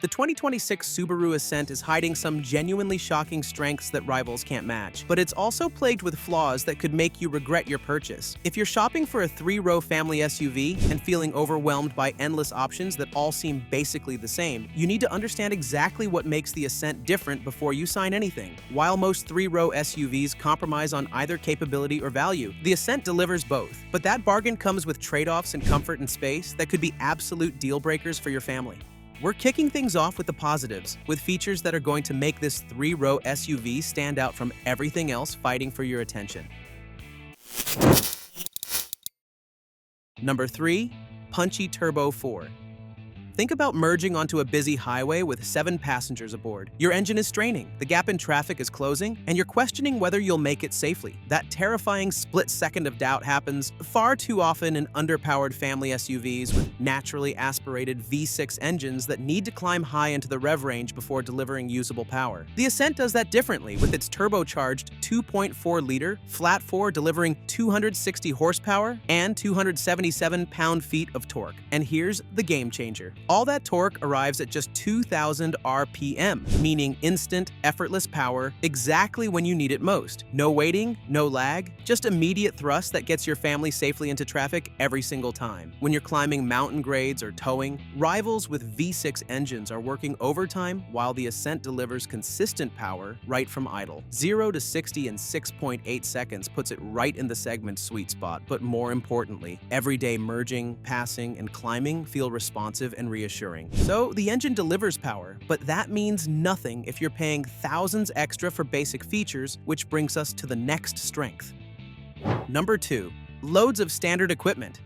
The 2026 Subaru Ascent is hiding some genuinely shocking strengths that rivals can't match, but it's also plagued with flaws that could make you regret your purchase. If you're shopping for a 3-row family SUV and feeling overwhelmed by endless options that all seem basically the same, you need to understand exactly what makes the Ascent different before you sign anything. While most 3-row SUVs compromise on either capability or value, the Ascent delivers both. But that bargain comes with trade-offs in comfort and space that could be absolute deal breakers for your family. We're kicking things off with the positives, with features that are going to make this 3-row SUV stand out from everything else fighting for your attention. Number 3. Punchy Turbo 4. Think about merging onto a busy highway with 7 passengers aboard. Your engine is straining, the gap in traffic is closing, and you're questioning whether you'll make it safely. That terrifying split second of doubt happens far too often in underpowered family SUVs with naturally aspirated V6 engines that need to climb high into the rev range before delivering usable power. The Ascent does that differently with its turbocharged 2.4-liter flat 4 delivering 260 horsepower and 277 pound-feet of torque. And here's the game changer. All that torque arrives at just 2,000 RPM, meaning instant, effortless power exactly when you need it most. No waiting, no lag, just immediate thrust that gets your family safely into traffic every single time. When you're climbing mountain grades or towing, rivals with V6 engines are working overtime while the Ascent delivers consistent power right from idle. 0 to 60 in 6.8 seconds puts it right in the segment's sweet spot, but more importantly, everyday merging, passing, and climbing feel responsive and reassuring. So the engine delivers power, but that means nothing if you're paying thousands extra for basic features, which brings us to the next strength. Number 2. Loads of standard equipment.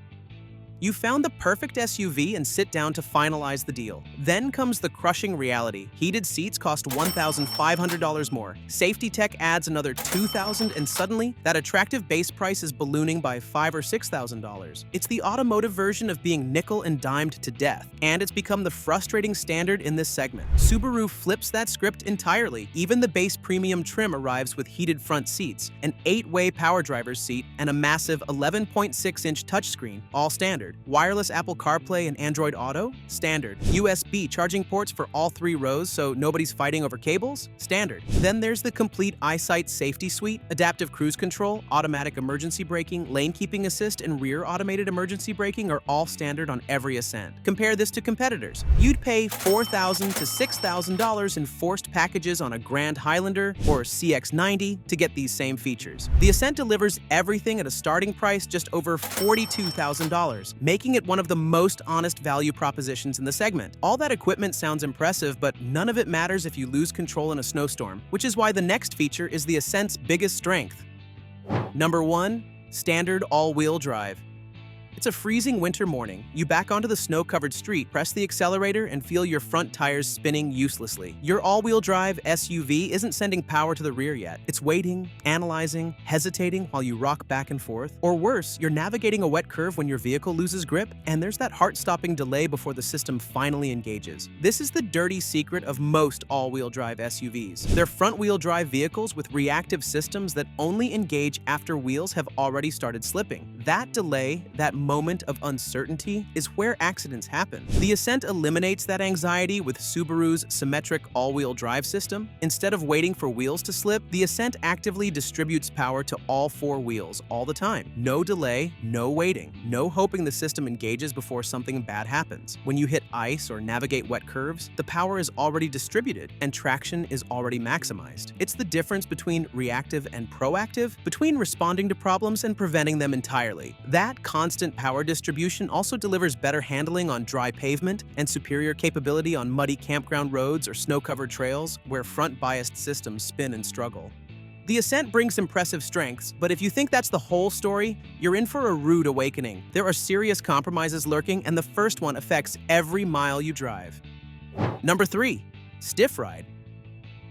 You found the perfect SUV and sit down to finalize the deal. Then comes the crushing reality. Heated seats cost $1,500 more. Safety tech adds another $2,000, and suddenly, that attractive base price is ballooning by $5,000 or $6,000. It's the automotive version of being nickel and dimed to death, and it's become the frustrating standard in this segment. Subaru flips that script entirely. Even the base premium trim arrives with heated front seats, an 8-way power driver's seat, and a massive 11.6-inch touchscreen, all standard. Wireless Apple CarPlay and Android Auto? Standard. USB charging ports for all 3 rows so nobody's fighting over cables? Standard. Then there's the complete EyeSight safety suite, adaptive cruise control, automatic emergency braking, lane keeping assist, and rear automated emergency braking are all standard on every Ascent. Compare this to competitors. You'd pay $4,000 to $6,000 in forced packages on a Grand Highlander or CX-90 to get these same features. The Ascent delivers everything at a starting price just over $42,000. Making it one of the most honest value propositions in the segment. All that equipment sounds impressive, but none of it matters if you lose control in a snowstorm, which is why the next feature is the Ascent's biggest strength. Number 1. Standard all-wheel drive. It's a freezing winter morning. You back onto the snow-covered street, press the accelerator, and feel your front tires spinning uselessly. Your all-wheel drive SUV isn't sending power to the rear yet. It's waiting, analyzing, hesitating while you rock back and forth. Or worse, you're navigating a wet curve when your vehicle loses grip, and there's that heart-stopping delay before the system finally engages. This is the dirty secret of most all-wheel drive SUVs. They're front-wheel drive vehicles with reactive systems that only engage after wheels have already started slipping. That delay, that moment of uncertainty, is where accidents happen. The Ascent eliminates that anxiety with Subaru's symmetric all-wheel drive system. Instead of waiting for wheels to slip, the Ascent actively distributes power to all 4 wheels all the time. No delay, no waiting, no hoping the system engages before something bad happens. When you hit ice or navigate wet curves, the power is already distributed and traction is already maximized. It's the difference between reactive and proactive, between responding to problems and preventing them entirely. That constant power distribution also delivers better handling on dry pavement and superior capability on muddy campground roads or snow-covered trails where front-biased systems spin and struggle. The Ascent brings impressive strengths, but if you think that's the whole story, you're in for a rude awakening. There are serious compromises lurking, and the first one affects every mile you drive. Number 3. Stiff ride.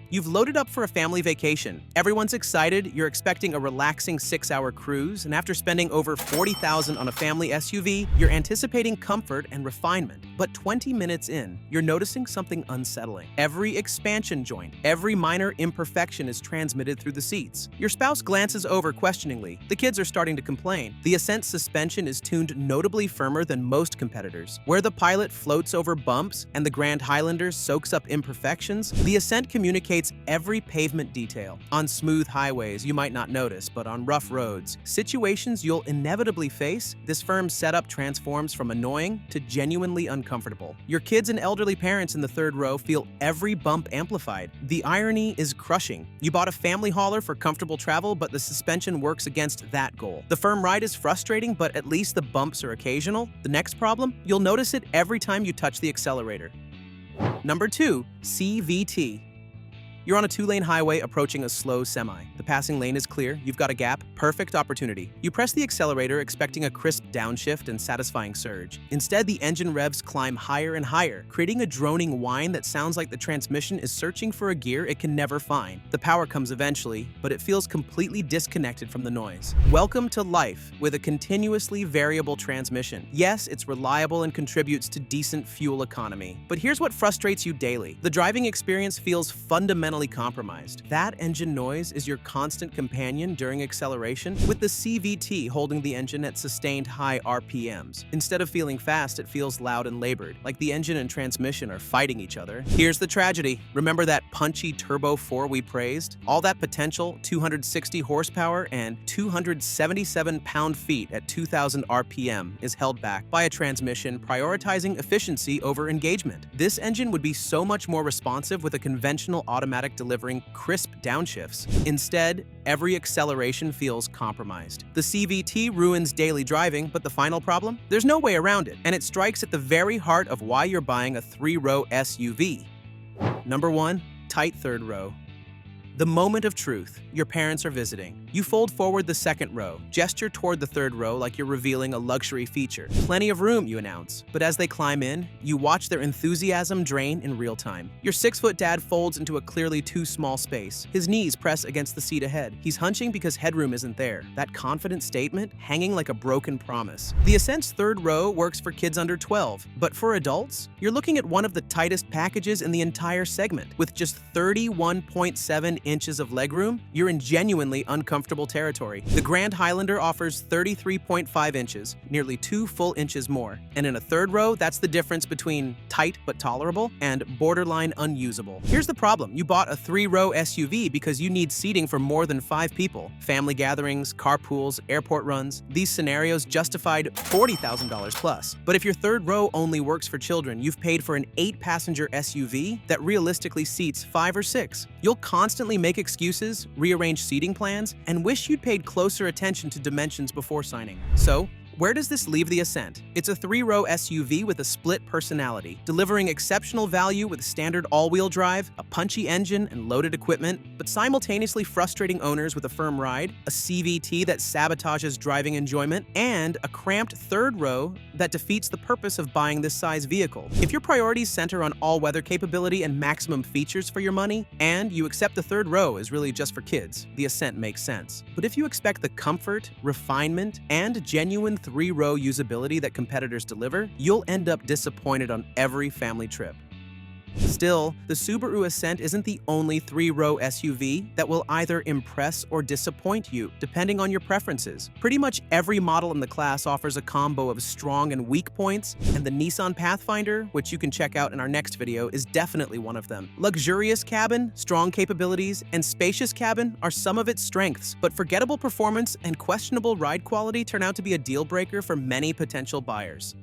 You've loaded up for a family vacation. Everyone's excited, you're expecting a relaxing 6-hour cruise, and after spending over $40,000 on a family SUV, you're anticipating comfort and refinement. But 20 minutes in, you're noticing something unsettling. Every expansion joint, every minor imperfection is transmitted through the seats. Your spouse glances over questioningly. The kids are starting to complain. The Ascent suspension is tuned notably firmer than most competitors. Where the Pilot floats over bumps and the Grand Highlander soaks up imperfections, the Ascent communicates every pavement detail. On smooth highways, you might not notice, but on rough roads, situations you'll inevitably face, this firm setup transforms from annoying to genuinely uncomfortable. Your kids and elderly parents in the third row feel every bump amplified. The irony is crushing. You bought a family hauler for comfortable travel, but the suspension works against that goal. The firm ride is frustrating, but at least the bumps are occasional. The next problem? You'll notice it every time you touch the accelerator. Number 2. CVT. You're on a 2-lane highway approaching a slow semi. The passing lane is clear, you've got a gap, perfect opportunity. You press the accelerator expecting a crisp downshift and satisfying surge. Instead, the engine revs climb higher and higher, creating a droning whine that sounds like the transmission is searching for a gear it can never find. The power comes eventually, but it feels completely disconnected from the noise. Welcome to life with a continuously variable transmission. Yes, it's reliable and contributes to decent fuel economy. But here's what frustrates you daily. The driving experience feels fundamentally compromised. That engine noise is your constant companion during acceleration, with the CVT holding the engine at sustained high RPMs. Instead of feeling fast, it feels loud and labored, like the engine and transmission are fighting each other. Here's the tragedy. Remember that punchy Turbo 4 we praised? All that potential, 260 horsepower and 277 pound-feet at 2,000 RPM is held back by a transmission prioritizing efficiency over engagement. This engine would be so much more responsive with a conventional automatic delivering crisp downshifts. Instead, every acceleration feels compromised. The CVT ruins daily driving, but the final problem? There's no way around it, and it strikes at the very heart of why you're buying a 3-row SUV. Number 1. Tight third row. The moment of truth. Your parents are visiting. You fold forward the second row, gesture toward the third row like you're revealing a luxury feature. Plenty of room, you announce. But as they climb in, you watch their enthusiasm drain in real time. Your 6-foot dad folds into a clearly too small space. His knees press against the seat ahead. He's hunching because headroom isn't there. That confident statement hanging like a broken promise. The Ascent's third row works for kids under 12, but for adults, you're looking at one of the tightest packages in the entire segment. With just 31.7 inches of legroom, you're in genuinely uncomfortable territory. The Grand Highlander offers 33.5 inches, nearly 2 full inches more. And in a third row, that's the difference between tight but tolerable and borderline unusable. Here's the problem. You bought a 3-row SUV because you need seating for more than 5 people. Family gatherings, carpools, airport runs, these scenarios justified $40,000 plus. But if your third row only works for children, you've paid for an 8-passenger SUV that realistically seats 5 or 6. You'll constantly make excuses, rearrange seating plans, and wish you'd paid closer attention to dimensions before signing. So, where does this leave the Ascent? It's a 3-row SUV with a split personality, delivering exceptional value with standard all-wheel drive, a punchy engine, and loaded equipment, but simultaneously frustrating owners with a firm ride, a CVT that sabotages driving enjoyment, and a cramped third row that defeats the purpose of buying this size vehicle. If your priorities center on all-weather capability and maximum features for your money, and you accept the third row is really just for kids, the Ascent makes sense. But if you expect the comfort, refinement, and genuine 3-row usability that competitors deliver, you'll end up disappointed on every family trip. Still, the Subaru Ascent isn't the only 3-row SUV that will either impress or disappoint you, depending on your preferences. Pretty much every model in the class offers a combo of strong and weak points, and the Nissan Pathfinder, which you can check out in our next video, is definitely one of them. Luxurious cabin, strong capabilities, and spacious cabin are some of its strengths, but forgettable performance and questionable ride quality turn out to be a deal breaker for many potential buyers.